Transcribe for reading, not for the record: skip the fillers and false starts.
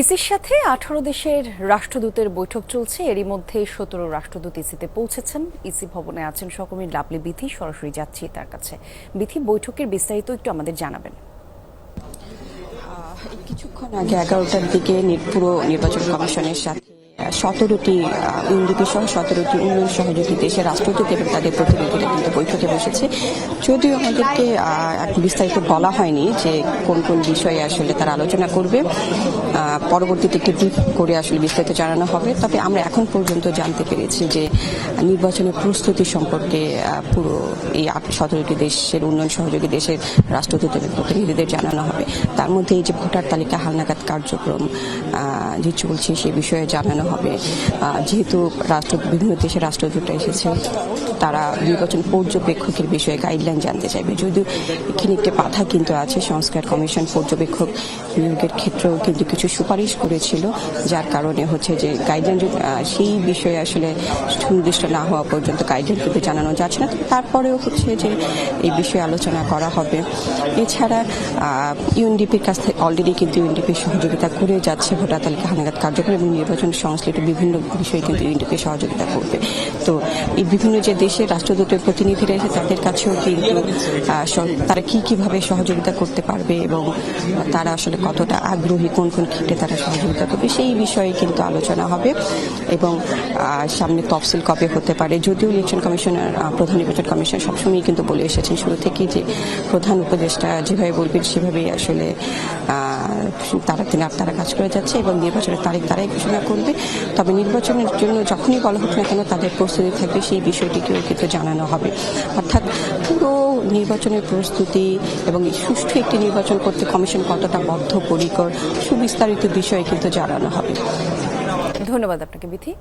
ইসির সাথে 18 দেশের রাষ্ট্রদূতের বৈঠক চলছে। এরই মধ্যে 17 রাষ্ট্রদূত ইসিতে পৌঁছেছেন। ইসি ভবনে আছেন সহকর্মী লাভলি বিথি। সরাসরি যাচ্ছি তার কাছে। বিথি, বৈঠকের বিস্তারিত একটু আমাদের জানাবেন। কিছুক্ষণ আগে 11টার দিকে পুরো নির্বাচন কমিশনের সাথে 17টি ইউএনডিপি সহ 17টি উন্নয়ন সহযোগী দেশের রাষ্ট্রদূত এবং তাদের প্রতিনিধিরা কিন্তু বৈঠকে বসেছে। যদিও আমাদেরকে বিস্তারিত বলা হয়নি যে কোন কোন বিষয়ে আসলে তারা আলোচনা করবে, পরবর্তীতে একটি ব্রিফ করে আসলে বিস্তারিত জানানো হবে। তবে আমরা এখন পর্যন্ত জানতে পেরেছি যে নির্বাচনের প্রস্তুতি সম্পর্কে পুরো এই 17টি দেশের উন্নয়ন সহযোগী দেশের রাষ্ট্রদূত এবং প্রতিনিধিদের জানানো হবে। তার মধ্যে এই যে ভোটার তালিকা হালনাগাদ কার্যক্রম যে চলছে সে বিষয়ে জানানো হবে। যেহেতু বিভিন্ন দেশের রাষ্ট্রদূতরা এসেছে, তারা নির্বাচন পর্যবেক্ষকের বিষয়ে গাইডলাইন জানতে চাইবে। যদিও এখানে একটি বাধা কিন্তু আছে, সংস্কার কমিশন পর্যবেক্ষক নিয়োগের ক্ষেত্রেও কিন্তু কিছু সুপারিশ করেছিল, যার কারণে হচ্ছে যে গাইডলাইন সেই বিষয়ে আসলে সুনির্দিষ্ট না হওয়া পর্যন্ত গাইডলাইন কিন্তু জানানো যাচ্ছে না। তারপরেও হচ্ছে যে এই বিষয়ে আলোচনা করা হবে। এছাড়া ইউএনডিপির কাছ থেকে অলরেডি কিন্তু ইউএনডিপির সহযোগিতা করে যাচ্ছে ভোটার তালিকা হালনাগাদ কার্যক্রম এবং নির্বাচন সংশ্লিষ্ট বিভিন্ন বিষয়ে কিন্তু ইউএনডিপি সহযোগিতা করবে। তো এই বিভিন্ন যে দেশের রাষ্ট্রদূতের প্রতিনিধিরা এসে তাদের কাছেও কিন্তু তারা কিভাবে সহযোগিতা করতে পারবে এবং তারা আসলে কতটা আগ্রহী, কোন কোন ক্ষেত্রে তারা সহযোগিতা করবে সেই বিষয়ে কিন্তু আলোচনা হবে। এবং সামনে তফসিল কবে হতে পারে, যদিও ইলেকশন কমিশনার প্রধান নির্বাচন কমিশন সবসময় কিন্তু বলে এসেছেন শুরু থেকেই যে প্রধান উপদেষ্টা যেভাবে বলবেন সেভাবেই আসলে তারা কাজ করে যাচ্ছে এবং নির্বাচনের তারিখ তারাই ঘোষণা করবে। তবে নির্বাচনের জন্য যখনই বলা হোক না কেন তাদের প্রস্তুতি থাকবে সেই বিষয়টিকেও কিন্তু জানানো হবে। অর্থাৎ পুরো নির্বাচনের প্রস্তুতি এবং সুষ্ঠু একটি নির্বাচন করতে কমিশন কতটা বদ্ধপরিকর সুবিস্তারিত বিষয়ে কিন্তু জানানো হবে। ধন্যবাদ আপনাকে বিথি।